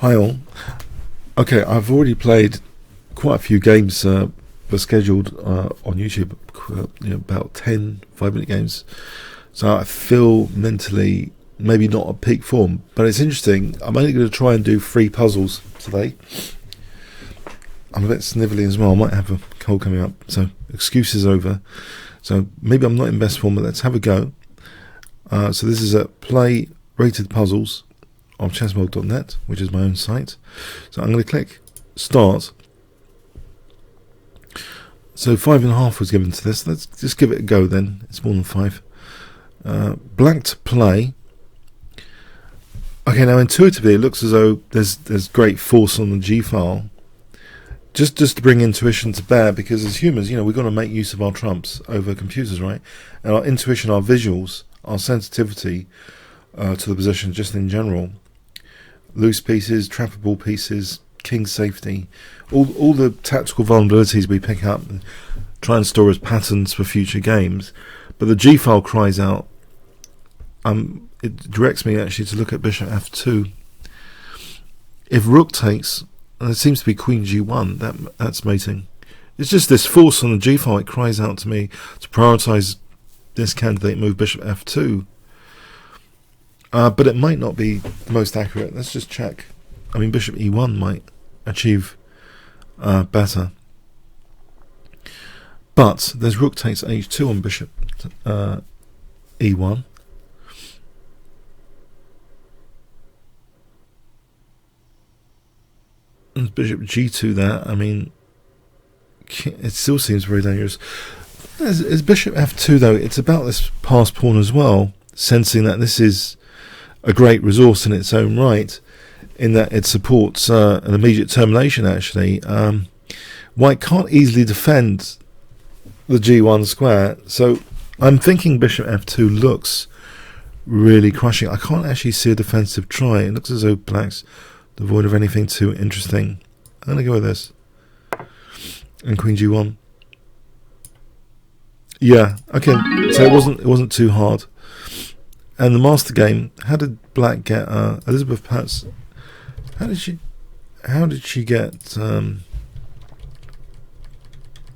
Hi all. Okay, I've already played quite a few games were scheduled on YouTube, about 10 5-minute games. So I feel mentally maybe not at peak form, but it's interesting. I'm only going to try and do 3 puzzles today. I'm a bit snivelly as well. I might have a cold coming up, so excuses over. So maybe I'm not in best form, but let's have a go. So this is a play rated puzzles on chessmode.net, which is my own site. So I'm going to click start. So 5.5 was given to this. Let's just give it a go then. It's more than 5. Blank to play. Okay, now intuitively it looks as though there's great force on the G file. Just to bring intuition to bear, because as humans, we've got to make use of our trumps over computers, right? And our intuition, our visuals, our sensitivity to the position just in general. Loose pieces, trappable pieces, king safety, all the tactical vulnerabilities we pick up and try and store as patterns for future games. But the G file cries out. It directs me actually to look at bishop f2. If rook takes, and it seems to be queen g1, that's mating. It's just this force on the G file. It cries out to me to prioritise this candidate move, bishop f2. But it might not be the most accurate. Let's just check. I mean, bishop e1 might achieve better. But there's rook takes h2 on bishop e1. And bishop g2 there. I mean, it still seems very dangerous. As bishop f2 though, it's about this passed pawn as well, sensing that this is a great resource in its own right, in that it supports an immediate termination actually. White can't easily defend the g1 square, so I'm thinking bishop f2 looks really crushing. I can't actually see a defensive try. It looks as though black's devoid of anything too interesting. I'm going to go with this. And queen g1. Yeah, okay, so it wasn't too hard. And the master game, how did black get Elizabeth Patz? How did she get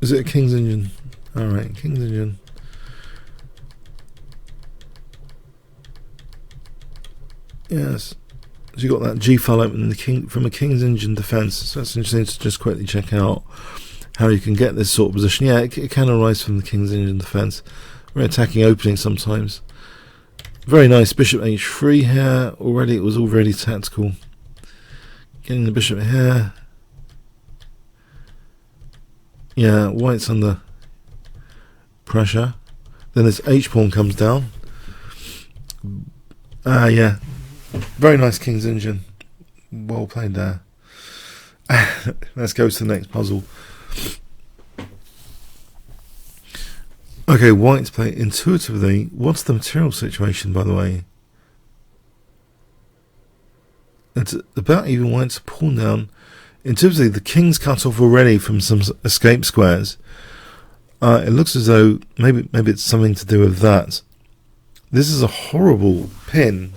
is it a King's Engine? Alright, King's Engine. Yes. She got that G file open in the king from a King's Engine defense. So that's interesting to just quickly check out how you can get this sort of position. Yeah, it can arise from the King's Engine defense. Very attacking opening sometimes. Very nice. Bishop h3 here. Already, it was all really tactical. Getting the bishop here. Yeah, white's under pressure. Then this h pawn comes down. Yeah. Very nice King's Engine. Well played there. Let's go to the next puzzle. Okay, white's play intuitively. What's the material situation, by the way? It's about even white's pawn down. Intuitively, the king's cut off already from some escape squares. It looks as though maybe it's something to do with that. This is a horrible pin.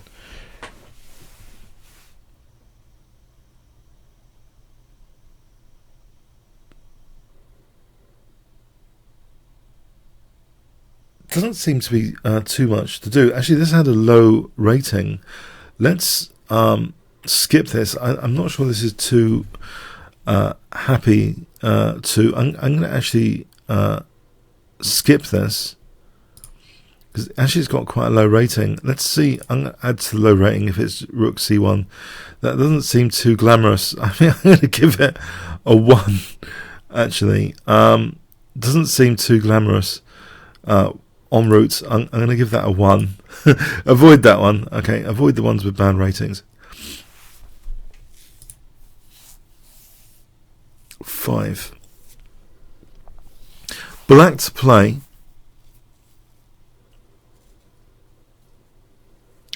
Doesn't seem to be too much to do. Actually, this had a low rating. Let's skip this. I'm not sure this is too happy to. I'm going to actually skip this because actually it's got quite a low rating. Let's see. I'm going to add to the low rating if it's rook c1. That doesn't seem too glamorous. I mean, I'm going to give it a 1. Actually, doesn't seem too glamorous. En route, I'm going to give that a 1. Avoid that one. Okay, avoid the ones with bad ratings. 5. Black to play.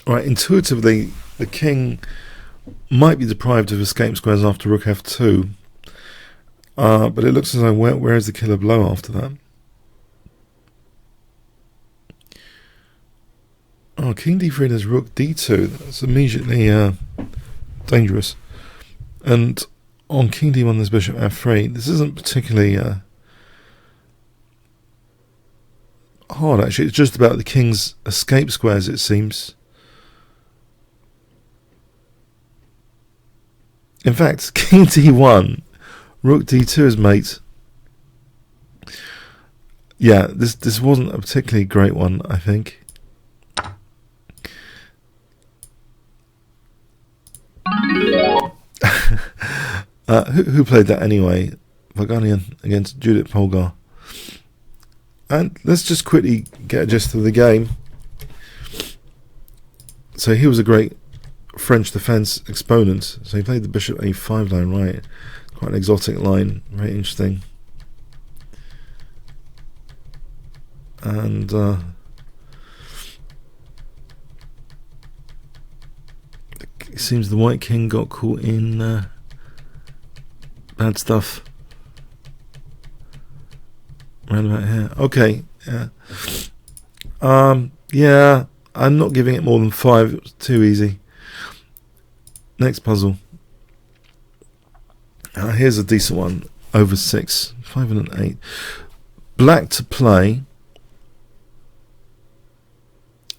Alright, intuitively, the king might be deprived of escape squares after rook f2. But it looks as though where is the killer blow after that? Oh, king d3 has rook d2. That's immediately dangerous. And on king d1 there's bishop f3. This isn't particularly hard actually. It's just about the king's escape squares, it seems. In fact, king d1, rook d2 is mate. Yeah, this wasn't a particularly great one, I think. Who played that anyway? Varganian against Judith Polgar. And let's just quickly get a gist of the game. So he was a great French defence exponent. So he played the bishop a5 line, right? Quite an exotic line, very interesting. And it seems the white king got caught in bad stuff. Round about here. Okay. Yeah. Yeah, I'm not giving it more than 5. It was too easy. Next puzzle. Here's a decent one. Over 6. 5 and an 8. Black to play.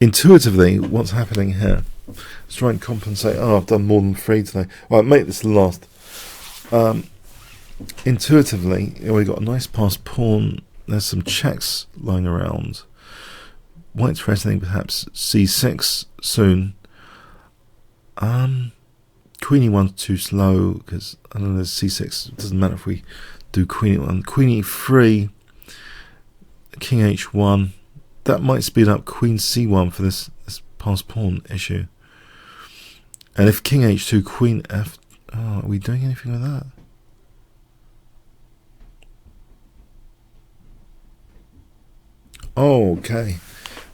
Intuitively, what's happening here? Let's try and compensate. Oh, I've done more than 3 today. Well, I'll make this the last. Intuitively, we got a nice passed pawn. There's some checks lying around. White's threatening perhaps c6 soon. Queen e1's too slow because I don't know. There's c6. It doesn't matter if we do queen e1. Queen e3, king h1. That might speed up queen c1 for this passed pawn issue. And if king h2, queen f. Oh, are we doing anything with that? Oh, okay.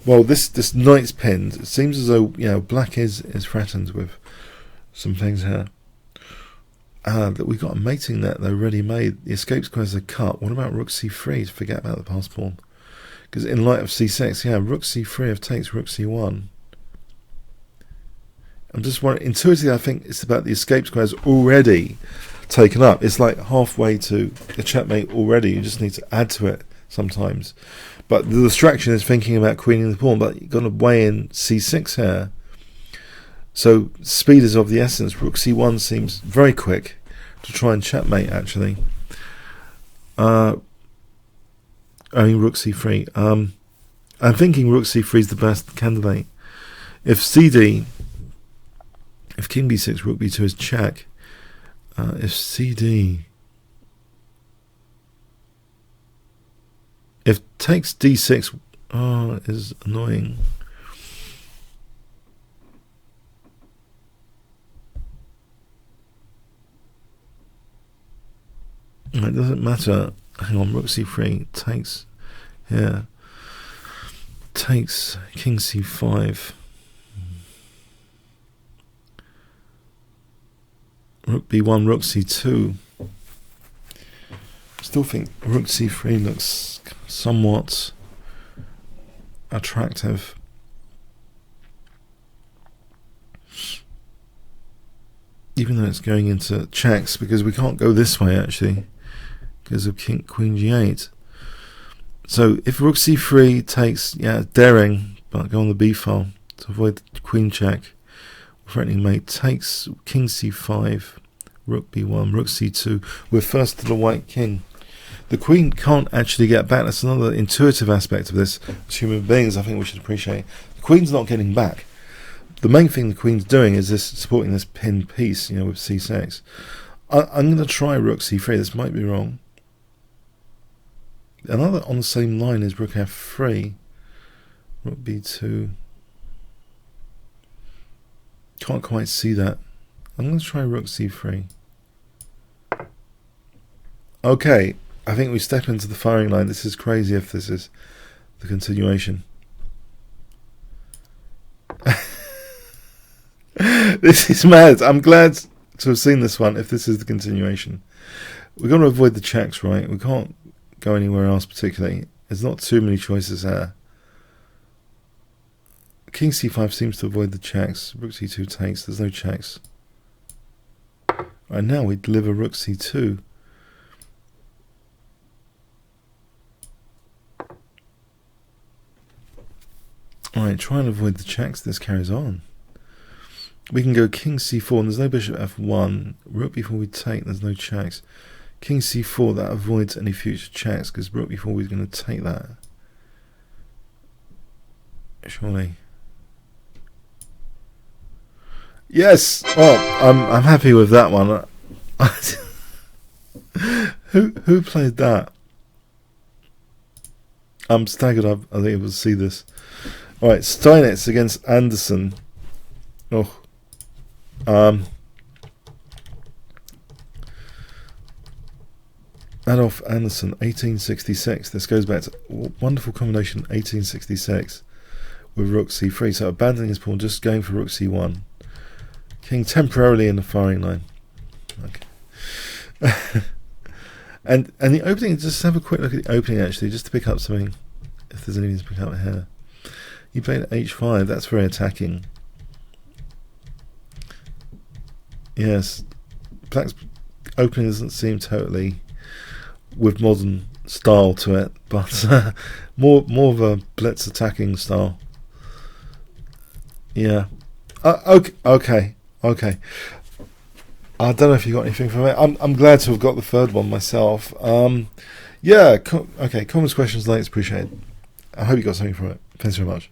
Well, this knight's pinned. It seems as though black is threatened with some things here. That we got a mating net though ready made. The escape squares are cut. What about rook c3? Forget about the passed pawn. Because in light of c6, yeah, rook c3 if takes rook c1. I'm just wondering. Intuitively, I think it's about the escape squares already taken up. It's like halfway to a checkmate already. You just need to add to it sometimes. But the distraction is thinking about queening the pawn, but you've got to weigh in c6 here. So speed is of the essence. Rook c1 seems very quick to try and checkmate, actually. I mean, rook c3. I'm thinking rook c3 is the best candidate. If cd, if king b6, rook b2 is check. If cd, if takes d6, is annoying. It doesn't matter. Hang on, rook c3 takes here. Takes king c5. Rook b1, rook c2. Still think rook c3 looks somewhat attractive. Even though it's going into checks, because we can't go this way actually because of queen g8. So if rook c3 takes, yeah, daring, but go on the b file to avoid the queen check. Threatening mate takes king c5, rook b1, rook c2. We're first to the white king. The queen can't actually get back. That's another intuitive aspect of this. As human beings, I think we should appreciate. The queen's not getting back. The main thing the queen's doing is this, supporting this pinned piece, with c6. I'm going to try rook c3. This might be wrong. Another on the same line is rook f3, rook b2. Can't quite see that. I'm going to try rook c3. Okay, I think we step into the firing line. This is crazy if this is the continuation. This is mad. I'm glad to have seen this one if this is the continuation. We're going to avoid the checks, right? We can't go anywhere else particularly. There's not too many choices there. King c5 seems to avoid the checks. Rook c2 takes. There's no checks. Right, now we deliver rook c2. Alright, try and avoid the checks. This carries on. We can go king c4, and there's no bishop f1. Rook b4 we take, there's no checks. King c4, that avoids any future checks, because rook b4 we're going to take that. Surely. Yes! Oh, I'm happy with that one. Who played that? I'm staggered I've able to see this. Alright, Steinitz against Anderson. Oh. Adolf Anderson, 1866. This goes back to wonderful combination, 1866, with rook c3. So abandoning his pawn, just going for rook c1. King temporarily in the firing line. Okay. and the opening, just have a quick look at the opening actually, just to pick up something, if there's anything to pick up here. He played h5, that's very attacking. Yes, Black's opening doesn't seem totally with modern style to it, but more of a blitz attacking style. Yeah. Okay. I don't know if you got anything from it. I'm glad to have got the third one myself. Yeah. Okay. Comments, questions, likes, appreciate it. I hope you got something from it. Thanks very much.